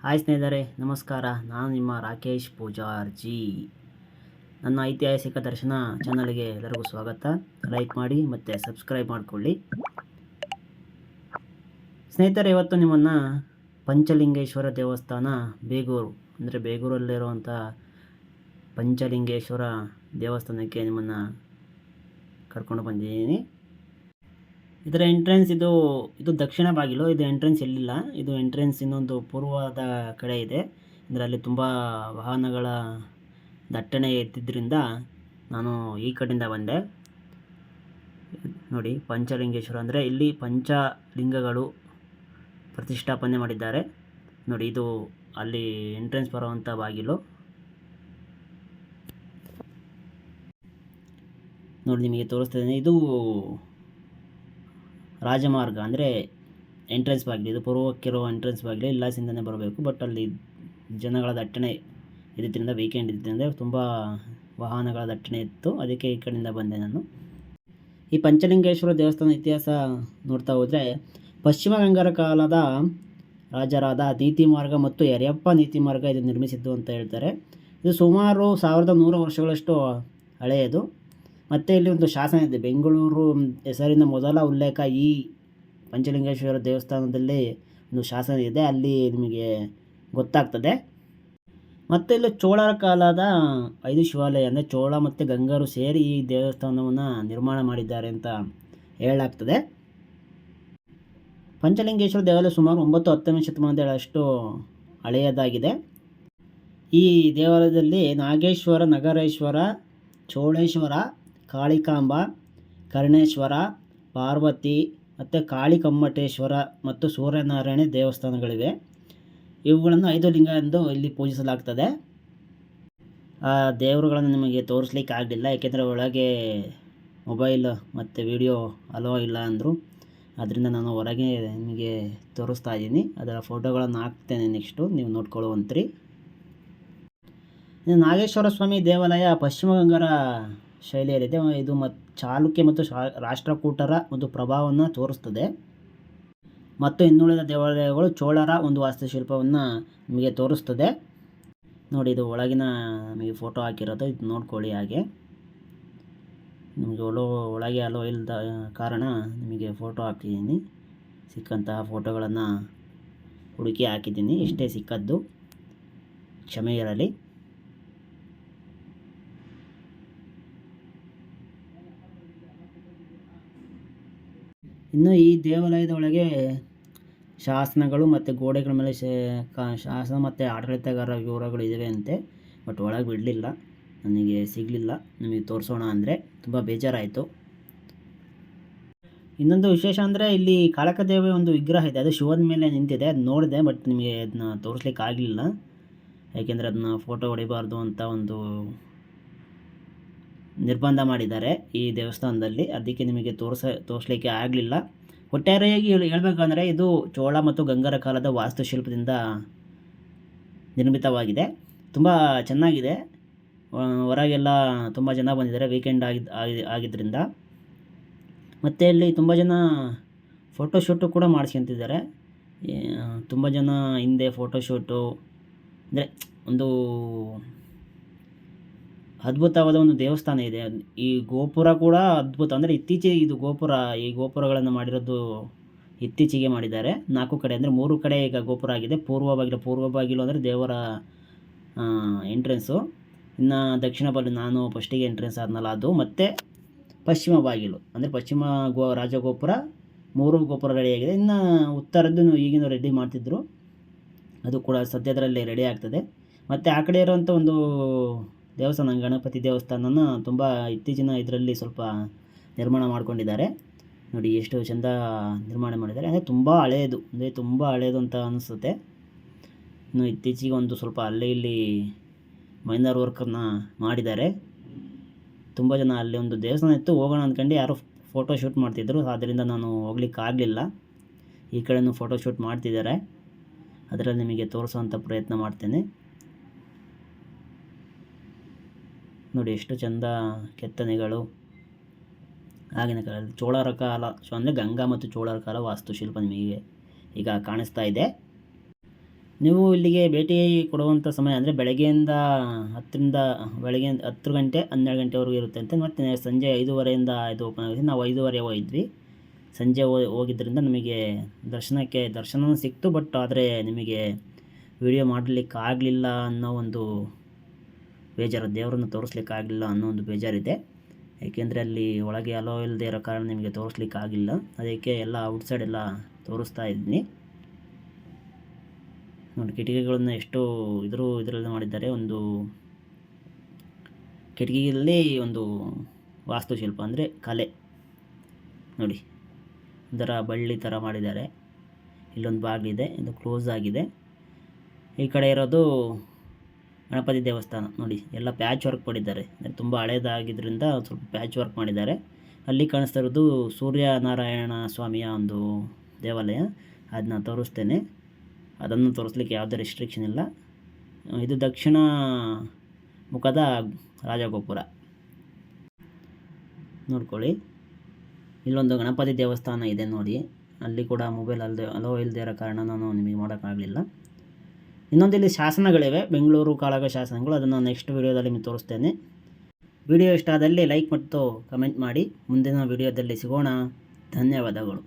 Hi ಸ್ನೇಹಿತರೆ, ನಮಸ್ಕಾರ. ನಾನು ನಿಮ್ಮ ರಾಕೇಶ್ ಪೂಜಾರ್ಜಿ. ನನ್ನ ಐತಿಹಾಸಿಕ ದರ್ಶನ ಚಾನಲ್ಗೆ ಎಲ್ಲರಿಗೂ ಸ್ವಾಗತ. ಲೈಕ್ ಮಾಡಿ ಮತ್ತು ಸಬ್ಸ್ಕ್ರೈಬ್ ಮಾಡಿಕೊಳ್ಳಿ. ಸ್ನೇಹಿತರೆ, ಇವತ್ತು ನಿಮ್ಮನ್ನು ಪಂಚಲಿಂಗೇಶ್ವರ ದೇವಸ್ಥಾನ ಬೇಗೂರು, ಅಂದರೆ ಬೇಗೂರಲ್ಲಿರುವಂಥ ಪಂಚಲಿಂಗೇಶ್ವರ ದೇವಸ್ಥಾನಕ್ಕೆ ನಿಮ್ಮನ್ನು ಕರ್ಕೊಂಡು ಬಂದಿದ್ದೀನಿ. ಇದರ ಎಂಟ್ರೆನ್ಸ್ ಇದು ದಕ್ಷಿಣ ಬಾಗಿಲು. ಇದು ಎಂಟ್ರೆನ್ಸ್ ಎಲ್ಲಿಲ್ಲ. ಇದು ಎಂಟ್ರೆನ್ಸ್ ಇನ್ನೊಂದು ಪೂರ್ವದ ಕಡೆ ಇದೆ. ಅಂದರೆ ಅಲ್ಲಿ ತುಂಬ ವಾಹನಗಳ ದಟ್ಟಣೆ ಇದ್ದಿದ್ದರಿಂದ ನಾನು ಈ ಕಡೆಯಿಂದ ಬಂದೆ. ನೋಡಿ, ಪಂಚಲಿಂಗೇಶ್ವರ ಅಂದರೆ ಇಲ್ಲಿ ಪಂಚಲಿಂಗಗಳು ಪ್ರತಿಷ್ಠಾಪನೆ ಮಾಡಿದ್ದಾರೆ. ನೋಡಿ, ಇದು ಅಲ್ಲಿ ಎಂಟ್ರೆನ್ಸ್ ಬರುವಂಥ ಬಾಗಿಲು. ನೋಡಿ, ನಿಮಗೆ ತೋರಿಸ್ತಿದ್ದೇನೆ. ಇದು ರಾಜಮಾರ್ಗ, ಅಂದರೆ ಎಂಟ್ರೆನ್ಸ್ ಬಾಗಿಲು. ಇದು ಪೂರ್ವಕ್ಕಿರೋ ಎಂಟ್ರೆನ್ಸ್ ಬಾಗಿಲು. ಇಲ್ಲಾಸಿಂದನೇ ಬರಬೇಕು. ಬಟ್ ಅಲ್ಲಿ ಜನಗಳ ದಟ್ಟಣೆ ಇದ್ದಿದ್ದರಿಂದ, ವೀಕೆಂಡ್ ಇದ್ದಿದ್ದರಿಂದ ತುಂಬ ವಾಹನಗಳ ದಟ್ಟಣೆ ಇತ್ತು. ಅದಕ್ಕೆ ಈ ಕಡೆಯಿಂದ ಬಂದೆ ನಾನು. ಈ ಪಂಚಲಿಂಗೇಶ್ವರ ದೇವಸ್ಥಾನ ಇತಿಹಾಸ ನೋಡ್ತಾ ಹೋದರೆ, ಪಶ್ಚಿಮ ಗಂಗರ ಕಾಲದ ರಾಜರಾದ ನೀತಿಮಾರ್ಗ ಮತ್ತು ಯರ್ಯಪ್ಪ ನೀತಿಮಾರ್ಗ ಇದು ನಿರ್ಮಿಸಿದ್ದು ಅಂತ ಹೇಳ್ತಾರೆ. ಇದು ಸುಮಾರು 1100 ವರ್ಷಗಳಷ್ಟು ಹಳೆಯದು. ಮತ್ತು ಇಲ್ಲಿ ಒಂದು ಶಾಸನ ಇದೆ. ಬೆಂಗಳೂರು ಹೆಸರಿನ ಮೊದಲ ಉಲ್ಲೇಖ ಈ ಪಂಚಲಿಂಗೇಶ್ವರ ದೇವಸ್ಥಾನದಲ್ಲಿ ಒಂದು ಶಾಸನ ಇದೆ. ಅಲ್ಲಿ ನಿಮಗೆ ಗೊತ್ತಾಗ್ತದೆ. ಮತ್ತು ಇಲ್ಲಿ ಚೋಳರ ಕಾಲದ 5 ಶಿವಾಲಯ, ಅಂದರೆ ಚೋಳ ಮತ್ತು ಗಂಗರು ಸೇರಿ ಈ ದೇವಸ್ಥಾನವನ್ನು ನಿರ್ಮಾಣ ಮಾಡಿದ್ದಾರೆ ಅಂತ ಹೇಳಲಾಗ್ತದೆ. ಪಂಚಲಿಂಗೇಶ್ವರ ದೇವಾಲಯ ಸುಮಾರು 9-10ನೇ ಶತಮಾನದಷ್ಟು ಹಳೆಯದಾಗಿದೆ. ಈ ದೇವಾಲಯದಲ್ಲಿ ನಾಗೇಶ್ವರ, ನಗರೇಶ್ವರ, ಚೋಳೇಶ್ವರ, ಕಾಳಿಕಾಂಬ, ಕರ್ಣೇಶ್ವರ, ಪಾರ್ವತಿ ಮತ್ತು ಕಾಳಿಕಮ್ಮಟೇಶ್ವರ ಮತ್ತು ಸೂರ್ಯನಾರಾಯಣ ದೇವಸ್ಥಾನಗಳಿವೆ. ಇವುಗಳನ್ನು 5 ಲಿಂಗ ಎಂದು ಇಲ್ಲಿ ಪೂಜಿಸಲಾಗ್ತದೆ. ಆ ದೇವರುಗಳನ್ನು ನಿಮಗೆ ತೋರಿಸ್ಲಿಕ್ಕೆ ಆಗಲಿಲ್ಲ, ಏಕೆಂದರೆ ಒಳಗೆ ಮೊಬೈಲ್ ಮತ್ತು ವಿಡಿಯೋ ಅಲೋ ಇಲ್ಲ ಅಂದರು. ಅದರಿಂದ ನಾನು ಹೊರಗೆ ನಿಮಗೆ ತೋರಿಸ್ತಾ ಇದ್ದೀನಿ. ಅದರ ಫೋಟೋಗಳನ್ನು ಹಾಕ್ತೇನೆ, ನೆಕ್ಸ್ಟು ನೀವು ನೋಡ್ಕೊಳ್ಳುವಂತ್ರಿ. ನಾಗೇಶ್ವರ ಸ್ವಾಮಿ ದೇವಾಲಯ ಪಶ್ಚಿಮ ಗಂಗರ ಶೈಲಿಯಲ್ಲಿದೆ. ಇದು ಚಾಲುಕ್ಯ ಮತ್ತು ರಾಷ್ಟ್ರಕೂಟರ ಒಂದು ಪ್ರಭಾವವನ್ನು ತೋರಿಸ್ತದೆ. ಮತ್ತು ಇನ್ನುಳಿದ ದೇವಾಲಯಗಳು ಚೋಳರ ಒಂದು ವಾಸ್ತುಶಿಲ್ಪವನ್ನು ನಿಮಗೆ ತೋರಿಸ್ತದೆ. ನೋಡಿ, ಇದು ಒಳಗಿನ ನಿಮಗೆ ಫೋಟೋ ಹಾಕಿರೋದು. ಇದು ನೋಡ್ಕೊಳ್ಳಿ. ಹಾಗೆ ನಿಮಗೆ ಒಳಗೆ ಅಲೋ ಇಲ್ಲದ ಕಾರಣ ನಿಮಗೆ ಫೋಟೋ ಹಾಕಿದ್ದೀನಿ. ಸಿಕ್ಕಂತಹ ಫೋಟೋಗಳನ್ನು ಹುಡುಕಿ ಹಾಕಿದ್ದೀನಿ. ಇಷ್ಟೇ ಸಿಕ್ಕದ್ದು, ಕ್ಷಮೆ ಇರಲಿ. ಇನ್ನು ಈ ದೇವಾಲಯದ ಒಳಗೆ ಶಾಸನಗಳು ಮತ್ತು ಗೋಡೆಗಳ ಮೇಲೆ ಶಾಸನ ಮತ್ತು ಆಡಳಿತಗಾರ ವಿವರಗಳು ಇವೆ ಅಂತೆ. ಬಟ್ ಒಳಗೆ ಬಿಡಲಿಲ್ಲ, ನನಗೆ ಸಿಗಲಿಲ್ಲ. ನಿಮಗೆ ತೋರಿಸೋಣ ಅಂದರೆ ತುಂಬ ಬೇಜಾರಾಯಿತು. ಇನ್ನೊಂದು ವಿಶೇಷ ಅಂದರೆ ಇಲ್ಲಿ ಕಾಳಕದೇವಿ ಒಂದು ವಿಗ್ರಹ ಇದೆ. ಅದು ಶಿವನ ಮೇಲೆ ನಿಂತಿದೆ. ಅದು ನೋಡಿದೆ, ಬಟ್ ನಿಮಗೆ ಅದನ್ನ ತೋರಿಸ್ಲಿಕ್ಕೆ ಆಗಲಿಲ್ಲ. ಯಾಕೆಂದರೆ ಅದನ್ನ ಫೋಟೋ ಹೊಡಿಬಾರ್ದು ಅಂತ ಒಂದು ನಿರ್ಬಂಧ ಮಾಡಿದ್ದಾರೆ ಈ ದೇವಸ್ಥಾನದಲ್ಲಿ. ಅದಕ್ಕೆ ನಿಮಗೆ ತೋರಿಸ್ಲಿಕ್ಕೆ ಆಗಲಿಲ್ಲ. ಒಟ್ಟಾರೆಯಾಗಿ ಹೇಳಬೇಕಂದ್ರೆ ಇದು ಚೋಳ ಮತ್ತು ಗಂಗರ ಕಾಲದ ವಾಸ್ತುಶಿಲ್ಪದಿಂದ ನಿರ್ಮಿತವಾಗಿದೆ. ತುಂಬ ಚೆನ್ನಾಗಿದೆ. ಹೊರಗೆಲ್ಲ ತುಂಬ ಜನ ಬಂದಿದ್ದಾರೆ, ವೀಕೆಂಡ್ ಆಗಿದ್ದರಿಂದ. ಮತ್ತು ಇಲ್ಲಿ ತುಂಬ ಜನ ಫೋಟೋಶೂಟು ಕೂಡ ಮಾಡಿಸ್ಕೊಂತಿದ್ದಾರೆ. ತುಂಬ ಜನ ಹಿಂದೆ ಫೋಟೋಶೂಟು, ಅಂದರೆ ಒಂದು ಅದ್ಭುತವಾದ ಒಂದು ದೇವಸ್ಥಾನ ಇದೆ. ಈ ಗೋಪುರ ಕೂಡ ಅದ್ಭುತ. ಅಂದರೆ ಇತ್ತೀಚೆಗೆ ಈ ಗೋಪುರಗಳನ್ನು ಮಾಡಿರೋದು ಇತ್ತೀಚೆಗೆ ಮಾಡಿದ್ದಾರೆ. 4 ಕಡೆ, ಅಂದರೆ 3 ಕಡೆ ಈಗ ಗೋಪುರ ಆಗಿದೆ. ಪೂರ್ವ ಬಾಗಿಲು ಅಂದರೆ ದೇವರ ಎಂಟ್ರೆನ್ಸು. ಇನ್ನು ದಕ್ಷಿಣ ಬಾಗಿಲು, ನಾನು ಫಸ್ಟಿಗೆ ಎಂಟ್ರೆನ್ಸ್ ಆದ್ನಲ್ಲ ಅದು. ಮತ್ತು ಪಶ್ಚಿಮ ಬಾಗಿಲು, ಅಂದರೆ ಪಶ್ಚಿಮ ರಾಜಗೋಪುರ 3 ಗೋಪುರ ರೆಡಿಯಾಗಿದೆ. ಇನ್ನು ಉತ್ತರದ್ದು ಈಗಿನ ರೆಡಿ ಮಾಡ್ತಿದ್ರು, ಅದು ಕೂಡ ಸದ್ಯದರಲ್ಲಿ ರೆಡಿ ಆಗ್ತದೆ. ಮತ್ತು ಆ ಕಡೆ ಇರುವಂಥ ಒಂದು ದೇವಸ್ಥಾನ, ಗಣಪತಿ ದೇವಸ್ಥಾನನ ತುಂಬ ಇತ್ತೀಚಿನ ಇದರಲ್ಲಿ ಸ್ವಲ್ಪ ನಿರ್ಮಾಣ ಮಾಡ್ಕೊಂಡಿದ್ದಾರೆ. ನೋಡಿ ಎಷ್ಟು ಚೆಂದ ನಿರ್ಮಾಣ ಮಾಡಿದ್ದಾರೆ. ಅಂದರೆ ತುಂಬ ಹಳೆಯದು ಅಂತ ಅನಿಸುತ್ತೆ. ಇನ್ನು ಇತ್ತೀಚೆಗೆ ಒಂದು ಸ್ವಲ್ಪ ಅಲ್ಲೇ ಇಲ್ಲಿ ಮೈನರ್ ವರ್ಕನ್ನು ಮಾಡಿದ್ದಾರೆ. ತುಂಬ ಜನ ಅಲ್ಲಿ ಒಂದು ದೇವಸ್ಥಾನ ಇತ್ತು, ಹೋಗೋಣ ಅಂದ್ಕೊಂಡು ಯಾರೋ ಫೋಟೋ ಶೂಟ್ ಮಾಡ್ತಿದ್ರು. ಆದ್ದರಿಂದ ನಾನು ಹೋಗ್ಲಿಕ್ಕೆ ಆಗಲಿಲ್ಲ. ಈ ಕಡೆನೂ ಫೋಟೋ ಶೂಟ್ ಮಾಡ್ತಿದ್ದಾರೆ. ಅದರಲ್ಲಿ ನಿಮಗೆ ತೋರಿಸೋವಂಥ ಪ್ರಯತ್ನ ಮಾಡ್ತೇನೆ. ನೋಡಿ ಎಷ್ಟು ಚೆಂದ ಕೆತ್ತನೆಗಳು. ಆಗಿನ ಕಾಲದಲ್ಲಿ ಚೋಳರ ಕಾಲ, ಅಂದರೆ ಗಂಗಾ ಮತ್ತು ಚೋಳರ ಕಾಲ ವಾಸ್ತುಶಿಲ್ಪ ನಿಮಗೆ ಈಗ ಕಾಣಿಸ್ತಾ ಇದೆ. ನೀವು ಇಲ್ಲಿಗೆ ಭೇಟಿ ಕೊಡುವಂಥ ಸಮಯ ಅಂದರೆ ಬೆಳಗ್ಗೆಯಿಂದ 10 ಗಂಟೆ 12 ಗಂಟೆವರೆಗೂ ಇರುತ್ತೆ ಅಂತ. ಮತ್ತು ಸಂಜೆ 5:30ಯಿಂದ ಇದು ಓಪನ್ ಆಗುತ್ತೆ. ನಾವು 5:30 ಹೋಗಿದ್ವಿ. ಸಂಜೆ ಹೋಗಿದ್ದರಿಂದ ನಮಗೆ ದರ್ಶನ ಸಿಕ್ತು. ಬಟ್ ಆದರೆ ನಿಮಗೆ ವಿಡಿಯೋ ಮಾಡಲಿಕ್ಕೆ ಆಗಲಿಲ್ಲ ಅನ್ನೋ ಒಂದು ಬೇಜಾರು, ದೇವರನ್ನು ತೋರಿಸ್ಲಿಕ್ಕೆ ಆಗಲಿಲ್ಲ ಅನ್ನೋ ಒಂದು ಬೇಜಾರಿದೆ. ಏಕೆಂದರೆ ಅಲ್ಲಿ ಒಳಗೆ ಅಲೋ ಇಲ್ಲದೆ ಇರೋ ಕಾರಣ ನಿಮಗೆ ತೋರಿಸ್ಲಿಕ್ಕೆ ಆಗಿಲ್ಲ. ಅದಕ್ಕೆ ಎಲ್ಲ ಔಟ್ಸೈಡ್ ಎಲ್ಲ ತೋರಿಸ್ತಾ ಇದ್ದೀನಿ ನೋಡಿ. ಕಿಟಕಿಗಳನ್ನು ಎಷ್ಟು ಇದರಲ್ಲಿ ಮಾಡಿದ್ದಾರೆ. ಒಂದು ಕಿಟಕಿಯಲ್ಲಿ ಒಂದು ವಾಸ್ತುಶಿಲ್ಪ ಅಂದರೆ ಕಲೆ ನೋಡಿ, ಇದರ ಬಳ್ಳಿ ಥರ ಮಾಡಿದ್ದಾರೆ. ಇಲ್ಲೊಂದು ಬಾಗಿಲಿದೆ, ಇದು ಕ್ಲೋಸ್ ಆಗಿದೆ. ಈ ಕಡೆ ಇರೋದು ಗಣಪತಿ ದೇವಸ್ಥಾನ ನೋಡಿ, ಎಲ್ಲ ಪ್ಯಾಚ್ ವರ್ಕ್ ಮಾಡಿದ್ದಾರೆ. ಅಂದರೆ ತುಂಬ ಹಳೇದಾಗಿದ್ದರಿಂದ ಸ್ವಲ್ಪ ಪ್ಯಾಚ್ ವರ್ಕ್ ಮಾಡಿದ್ದಾರೆ. ಅಲ್ಲಿ ಕಾಣಿಸ್ತಾ ಇರೋದು ಸೂರ್ಯನಾರಾಯಣ ಸ್ವಾಮಿಯ ಒಂದು ದೇವಾಲಯ. ಅದನ್ನ ತೋರಿಸ್ತೇನೆ. ಅದನ್ನು ತೋರಿಸ್ಲಿಕ್ಕೆ ಯಾವುದೇ ರೆಸ್ಟ್ರಿಕ್ಷನ್ ಇಲ್ಲ. ಇದು ದಕ್ಷಿಣ ಮುಖದ ರಾಜಗೋಪುರ ನೋಡ್ಕೊಳ್ಳಿ. ಇಲ್ಲೊಂದು ಗಣಪತಿ ದೇವಸ್ಥಾನ ಇದೆ ನೋಡಿ. ಅಲ್ಲಿ ಕೂಡ ಮೊಬೈಲ್ ಅಲೋ ಇಲ್ಲದೆ ಇರೋ ಕಾರಣ ನಾನು ನಿಮಗೆ ಮಾಡೋಕ್ಕಾಗಲಿಲ್ಲ. ಇನ್ನೊಂದಿಲ್ಲಿ ಶಾಸನಗಳಿವೆ, ಬೆಂಗಳೂರು ಕಾಳಗ ಶಾಸನಗಳು. ಅದನ್ನು ನೆಕ್ಸ್ಟ್ ವಿಡಿಯೋದಲ್ಲಿ ನಿಮಗೆ ತೋರಿಸ್ತೇನೆ. ವಿಡಿಯೋ ಇಷ್ಟ ಆದಲ್ಲಿ ಲೈಕ್ ಮತ್ತು ಕಮೆಂಟ್ ಮಾಡಿ. ಮುಂದಿನ ವಿಡಿಯೋದಲ್ಲಿ ಸಿಗೋಣ. ಧನ್ಯವಾದಗಳು.